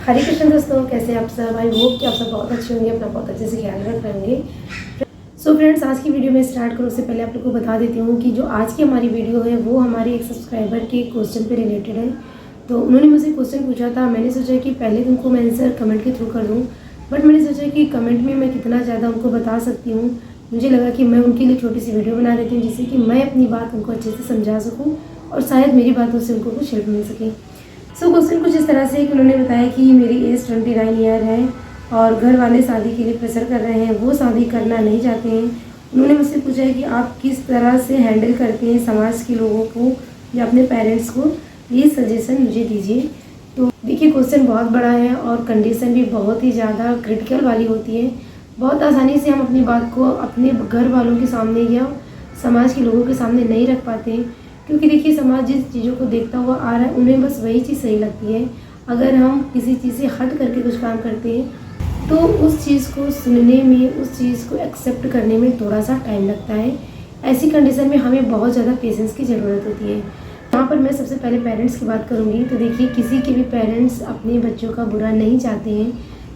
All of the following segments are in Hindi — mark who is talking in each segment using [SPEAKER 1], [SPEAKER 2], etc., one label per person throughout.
[SPEAKER 1] हरे कृष्ण दोस्तों, कैसे आप सब। आई होप कि आप सब बहुत अच्छे होंगे, अपना बहुत अच्छे से ख्याल रख रहे होंगे। सो फ्रेंड्स, आज की वीडियो में स्टार्ट करो उससे पहले आप लोग को बता देती हूँ कि जो आज की हमारी वीडियो है वो हमारे एक सब्सक्राइबर के क्वेश्चन पे रिलेटेड है। तो उन्होंने मुझसे क्वेश्चन पूछा था, मैंने सोचा कि पहले उनको मैं आंसर कमेंट के थ्रू कर दूँ, बट मैंने सोचा कि कमेंट में मैं कितना ज़्यादा उनको बता सकती हूँ। मुझे लगा कि मैं उनके लिए छोटी सी वीडियो बना देती हूँ जिससे कि मैं अपनी बात उनको अच्छे से समझा सकूँ और शायद मेरी बातों से उनको कुछ हेल्प मिल सके। सो क्वेश्चन कुछ इस तरह से कि उन्होंने बताया कि मेरी एज 29 ईयर है और घर वाले शादी के लिए प्रेशर कर रहे हैं, वो शादी करना नहीं चाहते हैं। उन्होंने मुझसे पूछा है कि आप किस तरह से हैंडल करते हैं समाज के लोगों को या अपने पेरेंट्स को, ये सजेशन मुझे दीजिए। तो देखिए, क्वेश्चन बहुत बड़ा है और कंडीशन भी बहुत ही ज़्यादा क्रिटिकल वाली होती है। बहुत आसानी से हम अपनी बात को अपने घर वालों के सामने या समाज के लोगों के सामने नहीं रख पाते हैं, क्योंकि देखिए समाज जिस चीज़ों को देखता हुआ आ रहा है उन्हें बस वही चीज़ सही लगती है। अगर हम किसी चीज़ से हट करके कुछ काम करते हैं तो उस चीज़ को सुनने में, उस चीज़ को एक्सेप्ट करने में थोड़ा सा टाइम लगता है। ऐसी कंडीशन में हमें बहुत ज़्यादा पेशेंस की ज़रूरत होती है। यहाँ पर मैं सबसे पहले पेरेंट्स की बात करूँगी। तो देखिए, किसी के भी पेरेंट्स अपने बच्चों का बुरा नहीं चाहते हैं।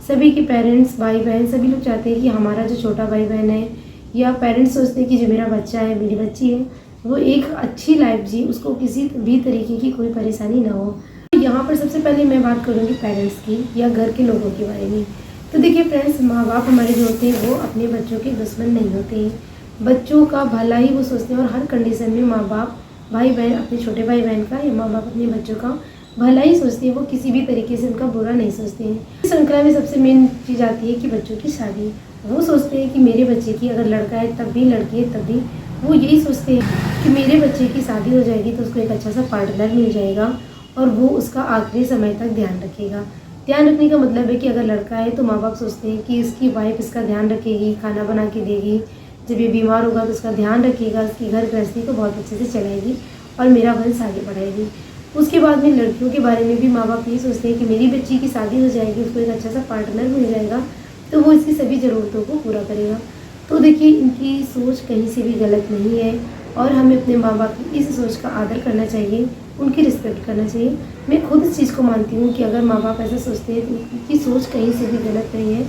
[SPEAKER 1] सभी के पेरेंट्स, भाई बहन, सभी लोग चाहते हैं कि हमारा जो छोटा भाई बहन है या पेरेंट्स सोचते हैं कि जो मेरा बच्चा है, मेरी बच्ची है, वो एक अच्छी लाइफ जी, उसको किसी भी तरीके की कोई परेशानी ना हो। तो यहाँ पर सबसे पहले मैं बात करूँगी पेरेंट्स की या घर के लोगों के बारे में। तो देखिए फ्रेंड्स, माँ बाप हमारे जो होते हैं वो अपने बच्चों के दुश्मन नहीं होते हैं। बच्चों का भला ही वो सोचते हैं और हर कंडीशन में माँ बाप, भाई बहन अपने छोटे भाई बहन का या माँ बाप अपने बच्चों का भला ही सोचते हैं। वो किसी भी तरीके से उनका बुरा नहीं सोचते हैं। इस श्रृंखला में सबसे मेन चीज़ आती है कि बच्चों की शादी। वो सोचते हैं कि मेरे बच्चे की अगर लड़का है तब भी, लड़की है तब भी, वो यही सोचते हैं कि मेरे बच्चे की शादी हो जाएगी तो उसको एक अच्छा सा पार्टनर मिल जाएगा और वो उसका आखिरी समय तक ध्यान रखेगा। ध्यान रखने का मतलब है कि अगर लड़का है तो माँ बाप सोचते हैं कि इसकी वाइफ इसका ध्यान रखेगी, खाना बना के देगी, जब ये बीमार होगा तो उसका ध्यान रखेगा, इसकी घर गृहस्थी को बहुत अच्छे से चलाएगी और मेरा वंश आगे बढ़ाएगी। उसके बाद में लड़कियों के बारे में भी माँ बाप यही सोचते हैं कि मेरी बच्ची की शादी हो जाएगी, उसको एक अच्छा सा पार्टनर मिल जाएगा तो वो इसकी सभी ज़रूरतों को पूरा करेगा। तो देखिए, इनकी सोच कहीं से भी गलत नहीं है और हमें अपने माँ बाप की इस सोच का आदर करना चाहिए, उनकी रिस्पेक्ट करना चाहिए। मैं खुद इस चीज़ को मानती हूँ कि अगर माँ बाप ऐसा सोचते हैं तो उनकी सोच कहीं से भी गलत नहीं है।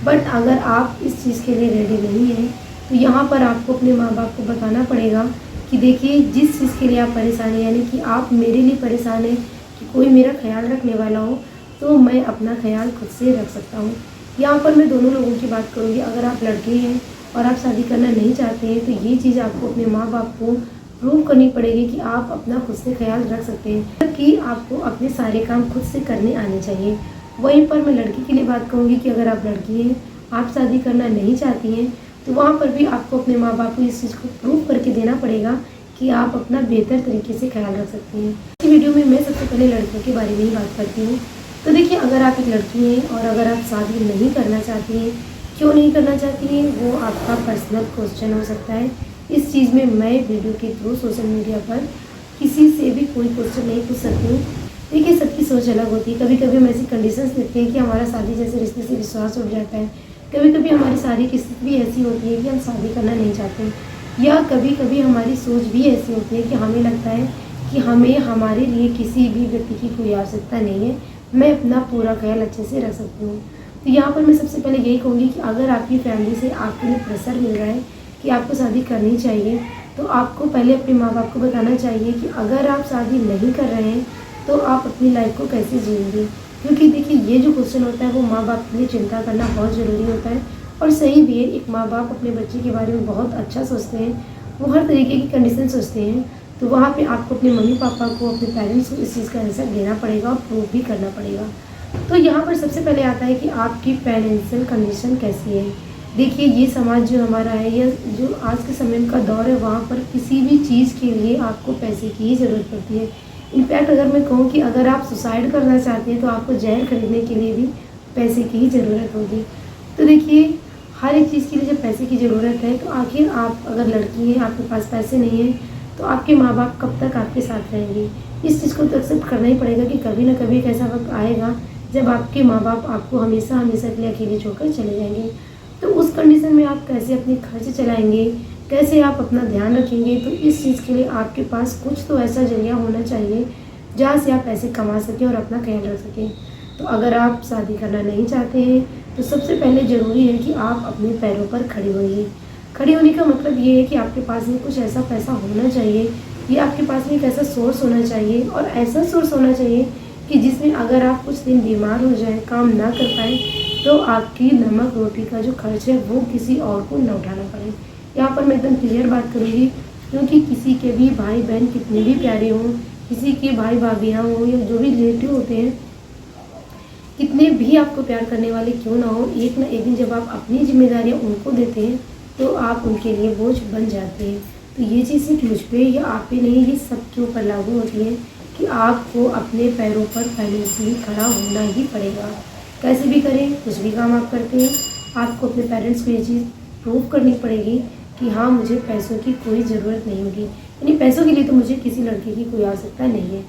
[SPEAKER 1] बट अगर आप इस चीज़ के लिए रेडी नहीं हैं तो यहाँ पर आपको अपने माँ बाप को बताना पड़ेगा कि देखिए, जिस चीज़ के लिए आप परेशान हैं, यानी कि आप मेरे लिए परेशान हैं कि कोई मेरा ख्याल रखने वाला हो, तो मैं अपना ख्याल खुद से रख सकता हूँ। यहाँ पर मैं दोनों लोगों की बात करूँगी। अगर आप लड़के हैं और आप शादी करना नहीं चाहते हैं तो ये चीज़ आपको अपने माँ बाप को प्रूव करनी पड़ेगी कि आप अपना खुद से ख्याल रख सकते हैं, कि आपको अपने सारे काम खुद से करने आने चाहिए। वहीं पर मैं लड़की के लिए बात करूँगी कि अगर आप लड़की हैं, आप शादी करना नहीं चाहती हैं, तो वहाँ पर भी आपको अपने माँ बाप को इस चीज़ को प्रूव करके देना पड़ेगा कि आप अपना बेहतर तरीके से ख्याल रख सकती हैं। इस वीडियो में मैं सबसे पहले लड़कियों के बारे में ही बात करती हूँ। तो देखिए, अगर आप एक लड़की हैं और अगर आप शादी नहीं करना चाहती हैं, क्यों नहीं करना चाहती हैं, वो आपका पर्सनल क्वेश्चन हो सकता है। इस चीज़ में मैं वीडियो के थ्रू सोशल मीडिया पर किसी से भी कोई क्वेश्चन नहीं पूछ सकती हूँ। देखिए, सबकी सोच अलग होती है। कभी कभी हम ऐसी कंडीशंस देखते हैं कि हमारा शादी जैसे रिश्ते से विश्वास उठ जाता है। कभी कभी हमारी शारीरिक स्थिति भी ऐसी होती है कि हम शादी करना नहीं चाहते, या कभी कभी हमारी सोच भी ऐसी होती है कि हमें लगता है कि हमें हमारे लिए किसी भी व्यक्ति की कोई आवश्यकता नहीं है, मैं अपना पूरा ख्याल अच्छे से रख सकती हूँ। तो यहाँ पर मैं सबसे पहले यही कहूँगी कि अगर आपकी फैमिली से आपके लिए प्रेशर मिल रहा है कि आपको शादी करनी चाहिए, तो आपको पहले अपने माँ बाप को बताना चाहिए कि अगर आप शादी नहीं कर रहे हैं तो आप अपनी लाइफ को कैसे जिएंगे। क्योंकि देखिए, ये जो क्वेश्चन होता है वो माँ बाप के लिए चिंता करना बहुत ज़रूरी होता है और सही भी है। एक माँ बाप अपने बच्चे के बारे में बहुत अच्छा सोचते हैं, वो हर तरीके की कंडीशन सोचते हैं। तो वहाँ पे आपको अपने मम्मी पापा को, अपने पेरेंट्स को इस चीज़ का आंसर देना पड़ेगा और प्रूव भी करना पड़ेगा। तो यहाँ पर सबसे पहले आता है कि आपकी फाइनेंशियल कंडीशन कैसी है। देखिए, ये समाज जो हमारा है या जो आज के समय का दौर है, वहाँ पर किसी भी चीज़ के लिए आपको पैसे की ही ज़रूरत पड़ती है। इनफैक्ट अगर मैं कहूँ कि अगर आप सुसाइड करना चाहते हैं तो आपको जहर खरीदने के लिए भी पैसे की ही ज़रूरत होगी। तो देखिए, हर एक चीज़ के लिए जब पैसे की ज़रूरत है तो आखिर आप अगर लड़की हैं, आपके पास पैसे नहीं हैं, तो आपके माँ बाप कब तक आपके साथ रहेंगे। इस चीज़ को तो एक्सेप्ट करना ही पड़ेगा कि कभी ना कभी एक ऐसा वक्त आएगा जब आपके माँ बाप आपको हमेशा हमेशा के लिए अकेले छोड़कर चले जाएंगे। तो उस कंडीशन में आप कैसे अपने खर्च चलाएंगे, कैसे आप अपना ध्यान रखेंगे। तो इस चीज़ के लिए आपके पास कुछ तो ऐसा जरिया होना चाहिए जहाँ से आप पैसे कमा सकें और अपना ख्याल रख सकें। तो अगर आप शादी करना नहीं चाहते हैं तो सबसे पहले ज़रूरी है कि आप अपने पैरों पर खड़े होइए। खड़े होने का मतलब ये है कि आपके पास में कुछ ऐसा पैसा होना चाहिए, या आपके पास में एक ऐसा सोर्स होना चाहिए, और ऐसा सोर्स होना चाहिए कि जिसमें अगर आप कुछ दिन बीमार हो जाएं, काम ना कर पाएँ, तो आपकी नमक रोटी का जो खर्च है वो किसी और को न उठाना पड़े। यहाँ पर मैं एकदम क्लियर बात करूँगी, क्योंकि किसी के भी भाई बहन कितने भी प्यारे हों, किसी के भाई भाभियाँ हों, या जो भी रिलेटिव होते हैं, कितने भी आपको प्यार करने वाले क्यों ना हो, एक ना एक दिन जब आप अपनी जिम्मेदारियाँ उनको देते हैं तो आप उनके लिए बोझ बन जाते हैं। तो ये चीज़ सिर्फ मुझ पे या आप पे नहीं, ये सबके ऊपर लागू होती है कि आपको अपने पैरों पर फाइनेंशियली खड़ा होना ही पड़ेगा। कैसे भी करें, कुछ भी काम आप करते हैं, आपको अपने पेरेंट्स को ये चीज़ प्रूव करनी पड़ेगी कि हाँ, मुझे पैसों की कोई ज़रूरत नहीं होगी, यानी पैसों के लिए तो मुझे किसी लड़के की कोई आवश्यकता नहीं है।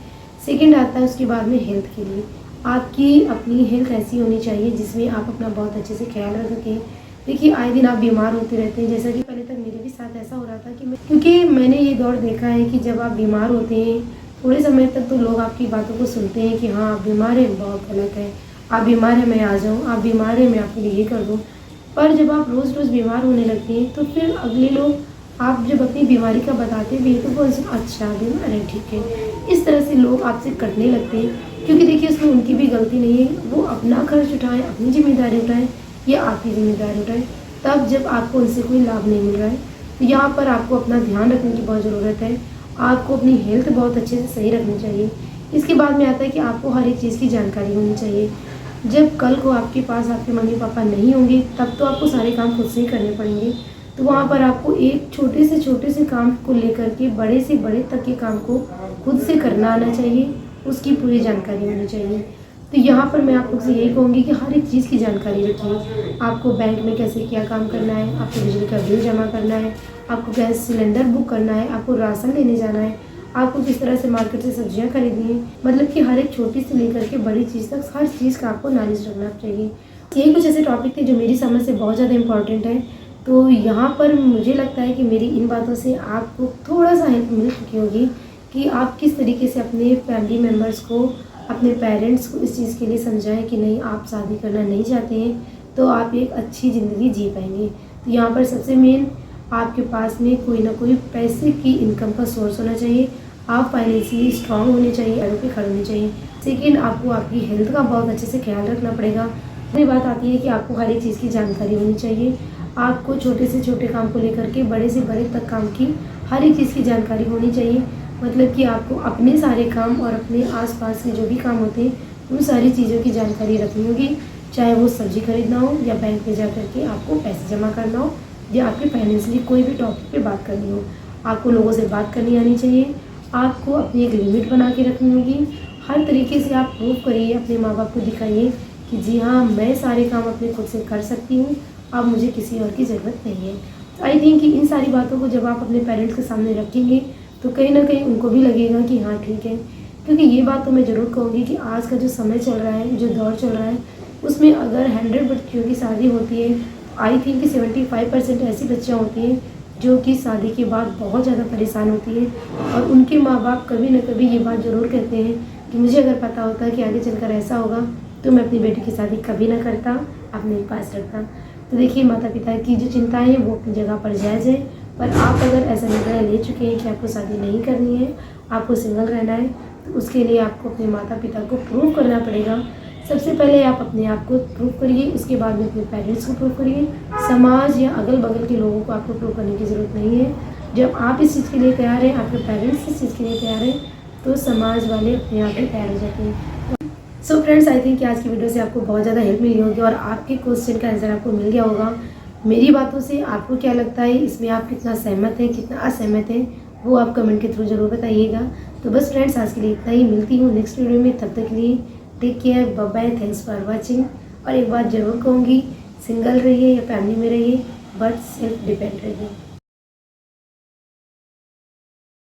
[SPEAKER 1] सेकंड आता है उसके बाद में हेल्थ के लिए। आपकी अपनी हेल्थ ऐसी होनी चाहिए जिसमें आप अपना बहुत अच्छे से ख्याल रख सकें। देखिए, आए दिन आप बीमार होते रहते हैं, जैसा कि पहले तक मेरे भी साथ ऐसा हो रहा था कि क्योंकि मैंने ये दौर देखा है कि जब आप बीमार होते हैं थोड़े समय तक तो लोग आपकी बातों को सुनते हैं कि हाँ, आप बीमार हैं, बहुत गलत है, आप बीमार हैं मैं आ जाऊँ, आप बीमार हैं मैं आपके लिए ये कर दूँ। पर जब आप रोज़ रोज़ बीमार होने लगते हैं तो फिर अगले लोग आप जब अपनी बीमारी का बताते भी हैं तो बोलते हैं अच्छा बीमार है, ठीक है। इस तरह से लोग आपसे कटने लगते हैं, क्योंकि देखिए उसमें उनकी भी गलती नहीं है, वो अपना खर्च उठाएं, अपनी जिम्मेदारी उठाएं या आपकी जिम्मेदारी उठाएं, तब जब आपको उनसे कोई लाभ नहीं मिल रहा है। तो यहाँ पर आपको अपना ध्यान रखने की बहुत ज़रूरत है, आपको अपनी हेल्थ बहुत अच्छे से सही रखनी चाहिए। इसके बाद में आता है कि आपको हर एक चीज़ की जानकारी होनी चाहिए। जब कल को आपके पास आपके मम्मी पापा नहीं होंगे तब तो आपको सारे काम खुद से ही करने पड़ेंगे। तो वहाँ पर आपको एक छोटे से काम को लेकर के बड़े से बड़े तक के काम को खुद से करना आना चाहिए, उसकी पूरी जानकारी होनी चाहिए। तो यहाँ पर मैं आप लोग से यही कहूँगी कि हर एक चीज़ की जानकारी रखिए। आपको बैंक में कैसे क्या काम करना है, आपको बिजली का बिल जमा करना है, आपको गैस सिलेंडर बुक करना है, आपको राशन लेने जाना है, आपको किस तरह से मार्केट से सब्जियाँ खरीदनी है, मतलब कि हर एक छोटी से लेकर के बड़ी चीज़ तक हर चीज़ का आपको नॉलेज रखना चाहिए। यही कुछ ऐसे टॉपिक थे जो मेरी समझ से बहुत ज़्यादा इंपॉर्टेंट है। तो यहाँ पर मुझे लगता है कि मेरी इन बातों से आपको थोड़ा सा हेल्प मिल चुकी होगी कि आप किस तरीके से अपने फैमिली मेम्बर्स को, अपने पेरेंट्स को इस चीज़ के लिए समझाएं कि नहीं, आप शादी करना नहीं चाहते हैं तो आप एक अच्छी ज़िंदगी जी पाएंगे। तो यहाँ पर सबसे मेन आपके पास में कोई ना कोई पैसे की इनकम का सोर्स होना चाहिए, आप फाइनेंशियली स्ट्रांग होने चाहिए, पैरों पे खड़े होने चाहिए। सेकेंड, आपको आपकी हेल्थ का बहुत अच्छे से ख्याल रखना पड़ेगा। दूसरी बात आती है कि आपको हर एक चीज़ की जानकारी होनी चाहिए, आपको छोटे से छोटे काम को लेकर के बड़े से बड़े तक काम की हर एक चीज़ की जानकारी होनी चाहिए। मतलब कि आपको अपने सारे काम और अपने आसपास के जो भी काम होते हैं उन सारी चीज़ों की जानकारी रखनी होगी, चाहे वो सब्जी खरीदना हो या बैंक में जा कर के आपको पैसे जमा करना हो या आपके फाइनेंशियली कोई भी टॉपिक पे बात करनी हो। आपको लोगों से बात करनी आनी चाहिए, आपको अपनी एक लिमिट बना के रखनी होगी। हर तरीके से आप प्रूव करिए, अपने माँ बाप को दिखाइए कि जी हाँ, मैं सारे काम अपने खुद से कर सकती हूँ, अब मुझे किसी और की ज़रूरत नहीं है। तो आई थिंक कि इन सारी बातों को जब आप अपने पेरेंट्स के सामने रखेंगे तो कहीं ना कहीं उनको भी लगेगा कि हाँ ठीक है। क्योंकि ये बात तो मैं ज़रूर कहूँगी कि आज का जो समय चल रहा है, जो दौर चल रहा है, उसमें अगर 100 बच्चियों की शादी होती है, आई थिंक कि 75% ऐसी बच्चियाँ होती हैं जो कि शादी के बाद बहुत ज़्यादा परेशान होती है, और उनके माँ बाप कभी ना कभी ये बात ज़रूर कहते हैं कि मुझे अगर पता होता कि आगे चलकर ऐसा होगा तो मैं अपनी बेटी की शादी कभी ना करता, अपने पास रखता। तो देखिए, माता पिता की जो चिंताएं हैं वो अपनी जगह पर जायज़ है, पर आप अगर ऐसा निर्णय ले चुके हैं कि आपको शादी नहीं करनी है, आपको सिंगल रहना है, तो उसके लिए आपको अपने माता पिता को प्रूव करना पड़ेगा। सबसे पहले आप अपने आप को प्रूव करिए, उसके बाद में अपने पेरेंट्स को प्रूव करिए। समाज या अगल बगल के लोगों को आपको प्रूव करने की ज़रूरत नहीं है। जब आप इस चीज़ के लिए तैयार हैं, आपके पेरेंट्स इस चीज़ के लिए तैयार हैं, तो समाज वाले अपने आप ही तैयार हो जाते हैं। सो फ्रेंड्स, आई थिंक कि आज की वीडियो से आपको बहुत ज़्यादा हेल्प मिली होगी और आपके क्वेश्चन का आंसर आपको मिल गया होगा। मेरी बातों से आपको क्या लगता है, इसमें आप कितना सहमत हैं, कितना असहमत हैं, वो आप कमेंट के थ्रू ज़रूर बताइएगा। तो बस फ्रेंड्स, आज के लिए इतना ही। मिलती हूँ नेक्स्ट वीडियो में, तब तक के लिए take care, bye bye, thanks for watching. और एक बात ज़रूर कहूँगी, सिंगल रहिए या फैमिली में रहिए, बट सेल्फ डिपेंड रहिए।